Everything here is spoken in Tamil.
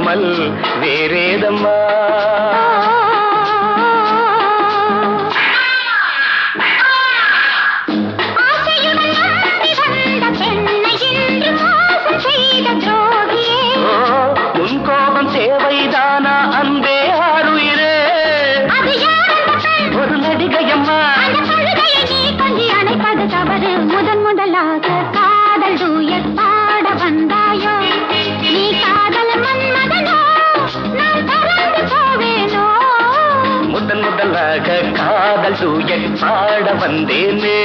இல்லாமல் வேறேதம்மா உன் கோபம் தேவைதானா அன்பே ஆறுயிரே ஒரு நடிகையம்மா அணைப்பது தவறு முதன் முதலாக காதல் டூயட் பாட வந்தாயோ நீ காதல் மன்மதனோ நான் பறந்து போவேனோ முதன் முதலாக காதல் டூயட் பாட வந்தேனே